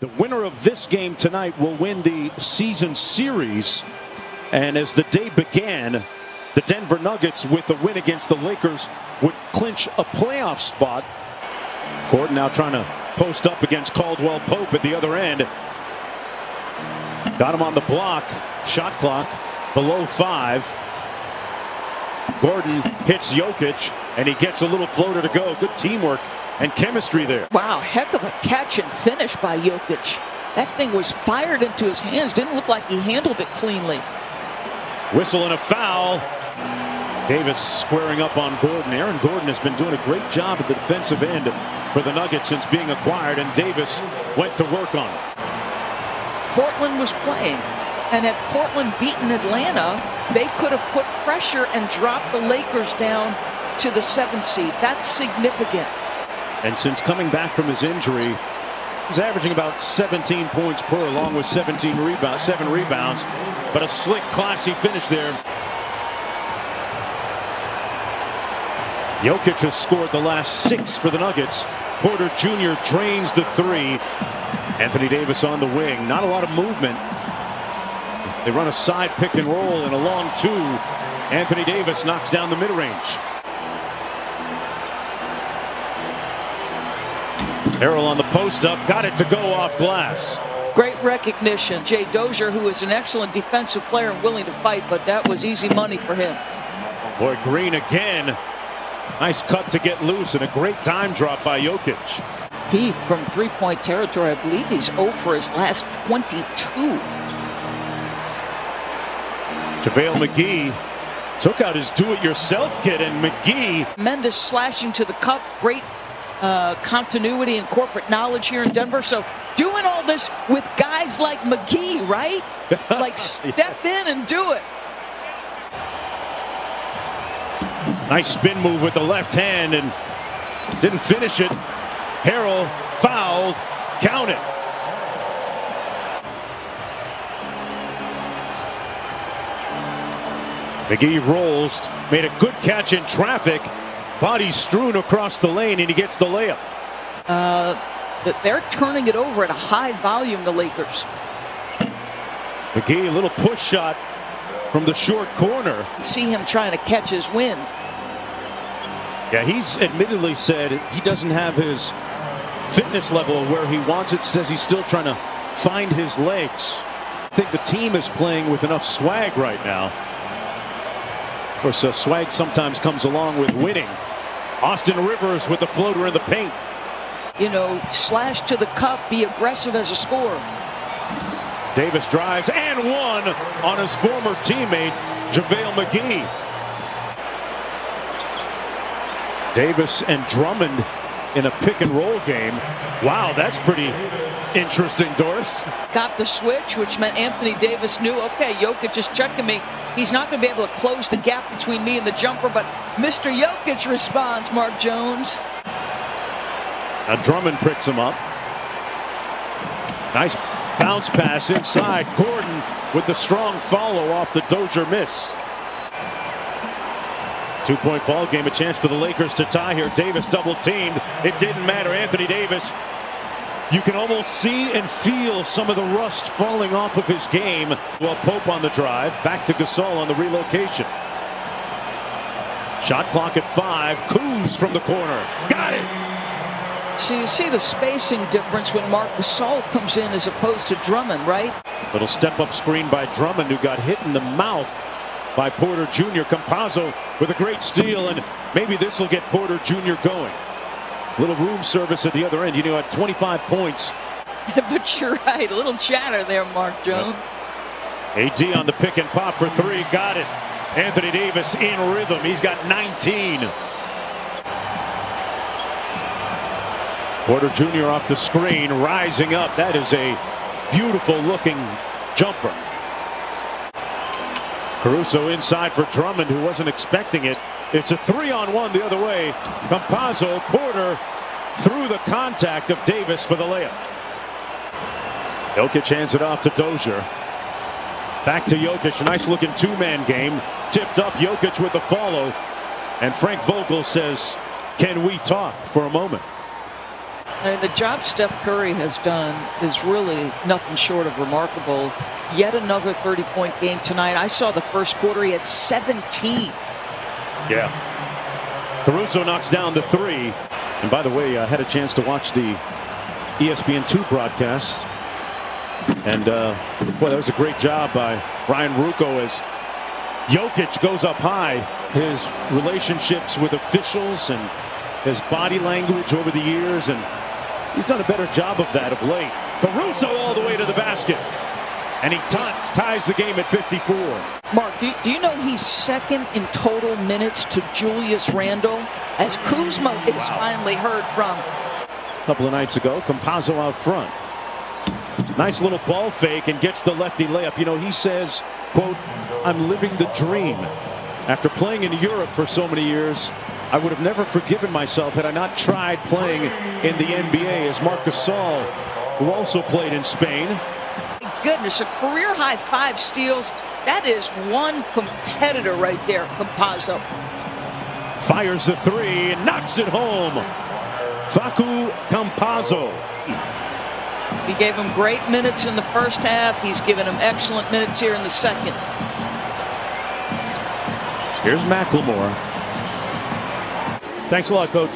The winner of this game tonight will win the season series. And as the day began, the Denver Nuggets, with a win against the Lakers, would clinch a playoff spot. Gordon now trying to post up against Caldwell Pope at the other end. Got him on the block. Shot clock below 5. Gordon hits Jokic, and he gets a little floater to go. Good teamwork and chemistry there. Wow, heck of a catch and finish by Jokic. That thing was fired into his hands. Didn't look like he handled it cleanly. Whistle and a foul. Davis squaring up on Gordon. Aaron Gordon has been doing a great job at the defensive end for the Nuggets since being acquired, and Davis went to work on it. Portland was playing, and had Portland beaten Atlanta, they could have put pressure and dropped the Lakers down to the 7th seed. That's significant. And since coming back from his injury, he's averaging about 17 points per, along with 7 rebounds. But a slick, classy finish there. Jokic has scored the last 6 for the Nuggets. Porter Jr. drains the 3. Anthony Davis on the wing. Not a lot of movement. They run a side pick and roll and a long 2. Anthony Davis knocks down the mid-range. Harrell on the post-up. Got it to go off glass. Great recognition. Jay Dozier, who is an excellent defensive player and willing to fight, but that was easy money for him. Boy, Green again. Nice cut to get loose, and a great time drop by Jokic. He, from three-point territory, I believe he's 0 for his last 22. JaVale McGee took out his do-it-yourself kit, and McGee. Tremendous slashing to the cup. Great continuity and corporate knowledge here in Denver. So doing all this with guys like McGee, right? Like step in and do it. Nice spin move with the left hand and didn't finish it. Harrell fouled. Count it. McGee rolls. Made a good catch in traffic. Body strewn across the lane, and he gets the layup. They're turning it over at a high volume, the Lakers. McGee, a little push shot from the short corner. See him trying to catch his wind. Yeah, he's admittedly said he doesn't have his fitness level where he wants it. Says he's still trying to find his legs. I think the team is playing with enough swag right now. Of course, swag sometimes comes along with winning. Austin Rivers with the floater in the paint. You know, slash to the cup, be aggressive as a scorer. Davis drives and one on his former teammate, JaVale McGee. Davis and Drummond in a pick and roll game. Wow, that's pretty interesting, Doris. Got the switch, which meant Anthony Davis knew, okay, Jokic is checking me. He's not going to be able to close the gap between me and the jumper, but Mr. Jokic responds, Mark Jones. Now Drummond picks him up. Nice bounce pass inside. Gordon with the strong follow off the Dozier miss. 2-point ball game, a chance for the Lakers to tie here. Davis double teamed. It didn't matter. Anthony Davis, you can almost see and feel some of the rust falling off of his game. Well, Pope on the drive. Back to Gasol on the relocation. Shot clock at 5. Kuz from the corner. Got it. So you see the spacing difference when Marc Gasol comes in as opposed to Drummond, right? Little step-up screen by Drummond, who got hit in the mouth by Porter Jr. Campazzo with a great steal, and maybe this will get Porter Jr. going. Little room service at the other end. You know, at 25 points. But you're right. A little chatter there, Mark Jones. AD on the pick and pop for 3. Got it. Anthony Davis in rhythm. He's got 19. Porter Jr. off the screen, rising up. That is a beautiful looking jumper. Caruso inside for Drummond, who wasn't expecting it. It's a 3-on-1 the other way. Campazzo, Porter through the contact of Davis for the layup. Jokic hands it off to Dozier. Back to Jokic. A nice looking 2-man game. Tipped up. Jokic with the follow. And Frank Vogel says, can we talk for a moment? And the job Steph Curry has done is really nothing short of remarkable. Yet another 30-point game tonight. I saw the first quarter. He had 17. Yeah. Caruso knocks down the three. And by the way, I had a chance to watch the ESPN2 broadcast. And, boy, that was a great job by Ryan Ruocco as Jokic goes up high. His relationships with officials and his body language over the years, and he's done a better job of that of late. Caruso all the way to the basket. And he ties the game at 54. Mark, do you know he's second in total minutes to Julius Randle as Kuzma is finally heard from? A couple of nights ago, Campazzo out front. Nice little ball fake and gets the lefty layup. You know, he says, quote, "I'm living the dream. After playing in Europe for so many years, I would have never forgiven myself had I not tried playing in the NBA," as Marc Gasol, who also played in Spain. Goodness, a career-high 5 steals. That is one competitor right there, Campazzo. Fires the three and knocks it home. Facu Campazzo. He gave him great minutes in the first half. He's given him excellent minutes here in the second. Here's McLemore. Thanks a lot, Coach.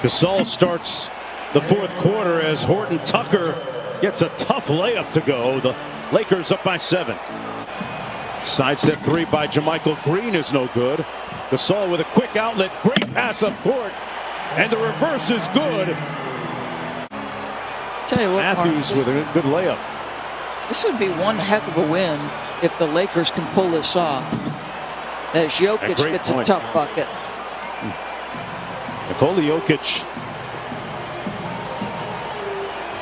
Gasol starts the fourth quarter as Horton Tucker gets a tough layup to go. The Lakers up by 7. Sidestep three by JaMychal Green is no good. Gasol with a quick outlet. Great pass up court. And the reverse is good. Tell you what, Matthews Mark, with a good layup. This would be one heck of a win if the Lakers can pull this off. As Jokic gets a tough bucket. Nikola Jokic.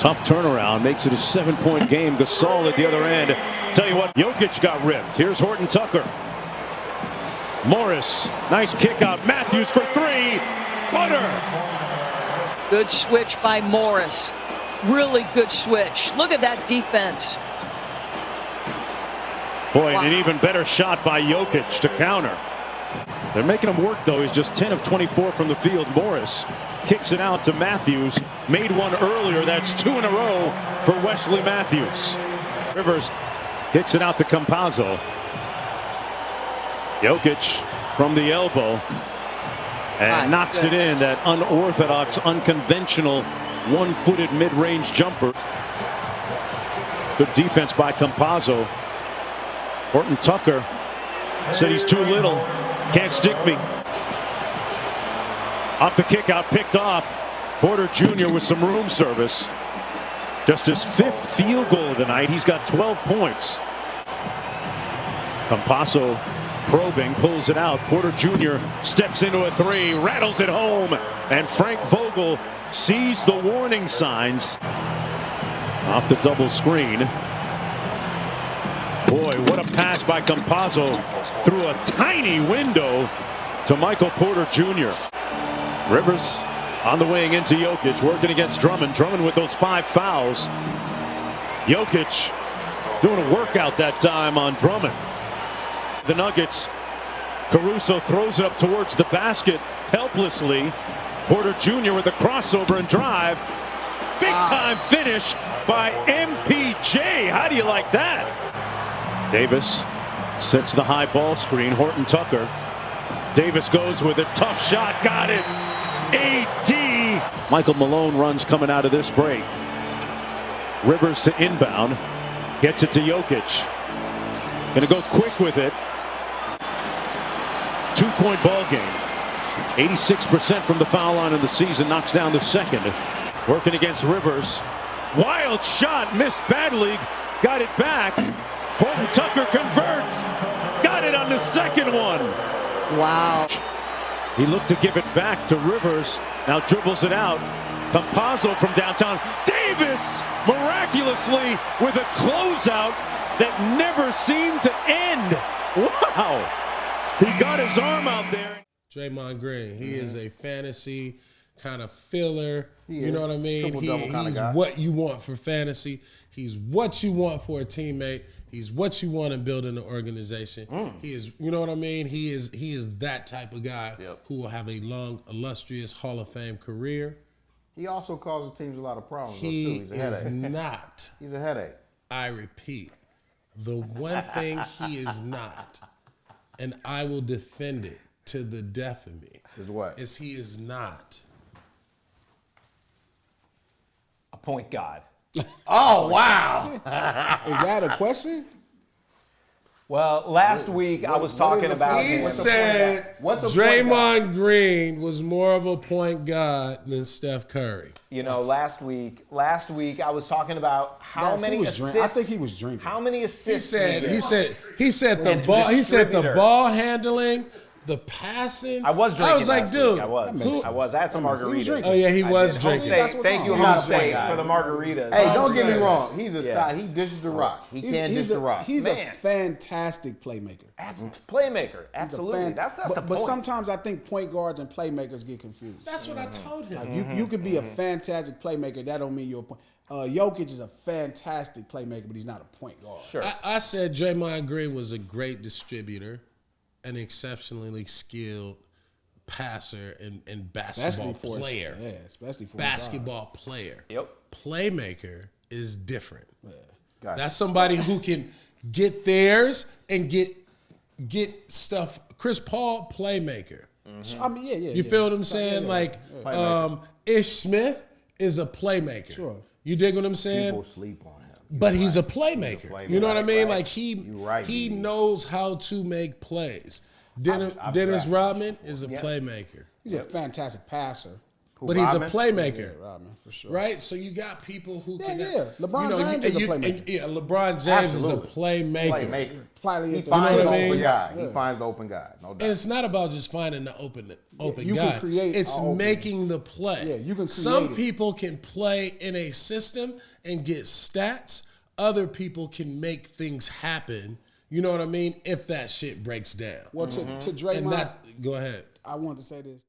Tough turnaround. Makes it a 7-point game. Gasol at the other end. Tell you what, Jokic got ripped. Here's Horton Tucker. Morris. Nice kick out. Matthews for three. Butter. Good switch by Morris. Really good switch. Look at that defense. Boy, and an even better shot by Jokic to counter. They're making him work, though. He's just 10 of 24 from the field. Morris kicks it out to Matthews. Made one earlier. That's 2 in a row for Wesley Matthews. Rivers kicks it out to Campazzo. Jokic from the elbow. And knocks it in. That unorthodox, unconventional, one-footed mid-range jumper. Good defense by Campazzo. Horton Tucker said he's too little. Can't stick me. Off the kick out, picked off. Porter Jr. with some room service. Just his 5th field goal of the night. He's got 12 points. Campazzo probing, pulls it out. Porter Jr. steps into a three, rattles it home. And Frank Vogel sees the warning signs. Off the double screen. Boy, what a pass by Campazzo through a tiny window to Michael Porter Jr. Rivers on the wing into Jokic, working against Drummond. Drummond with those 5 fouls. Jokic doing a workout that time on Drummond. The Nuggets. Caruso throws it up towards the basket helplessly. Porter Jr. with a crossover and drive. Big time finish by MPJ. How do you like that? Davis sets the high ball screen. Horton Tucker. Davis goes with a tough shot. Got it. AD. Michael Malone runs coming out of this break. Rivers to inbound. Gets it to Jokic. Gonna go quick with it. 2-point ball game. 86% from the foul line in the season. Knocks down the second. Working against Rivers. Wild shot. Missed badly. Got it back. Horton Tucker converts. Got it on the second one. Wow. He looked to give it back to Rivers. Now dribbles it out. Campazzo from downtown. Davis miraculously with a closeout that never seemed to end. Wow. He got his arm out there. Draymond Green, he is a fantasy kind of filler. You know what I mean? Triple-double kind of He's guy. what you want for fantasy. He's what you want for a teammate. He's what you want to build in the organization. He is, you know what I mean? He is that type of guy who will have a long, illustrious Hall of Fame career. He also causes teams a lot of problems, though, too. He He's a is headache. not. He's a headache. I repeat, the one thing he is not, and I will defend it to the death of me, Is what? is he is not. A point guard. Oh, wow. Is that a question? Well, last week I was talking about. He What's the said What's a point Draymond Green was more of a point guard than Steph Curry. You know, last week I was talking about how many assists. I think he was drinking. How many He assists? said the And ball. He said the distributor. ball handling, the passing. I was drinking. I was like, last dude, week. I was. I had some He was margaritas. drinking. Oh yeah, he I was did. drinking. Home State, thank you, He's not Home a point State, guard. for the margaritas. Hey, don't get me saying. wrong. He's a Yeah. side. He dishes the rock. He can't dish the rock. He's a Man. fantastic playmaker. Playmaker, absolutely. That's the but point. sometimes I think point guards and playmakers get confused. That's what I told him. Like you could be a fantastic playmaker. That don't mean you're a point. Jokic is a fantastic playmaker, but he's not a point guard. Sure. I said Draymond Green was a great distributor, an exceptionally skilled passer and basketball player. Yeah, especially for Basketball player. Yep. Playmaker is different. Gotcha. That's somebody who can get theirs and get stuff. Chris Paul, playmaker. I mean, yeah. You feel what I'm saying? Yeah. Like Playmaker. Ish Smith is a playmaker. Sure. You dig what I'm saying? People sleep on him. But he's a playmaker. playmaker. You know what I mean? Right. Like he right, he BB. knows how to make plays. Dennis rapping Rodman is a playmaker, He's a fantastic passer. Who, but he's a Rodman? playmaker, Rodman, for sure. right? So you got people who can. yeah. LeBron James is a playmaker. Yeah, LeBron James Absolutely. is a playmaker. Playmaker. Slightly He at the- finds You know the what I open mean? guy. He Yeah. finds the open guy. No doubt. And it's not about just finding the open you guy. can create It's a open. making the play. Yeah, you can Some create it. people can play in a system and get stats. Other people can make things happen. You know what I mean? If that shit breaks down. Well, to And Draymond, that's go ahead. I wanted to say this.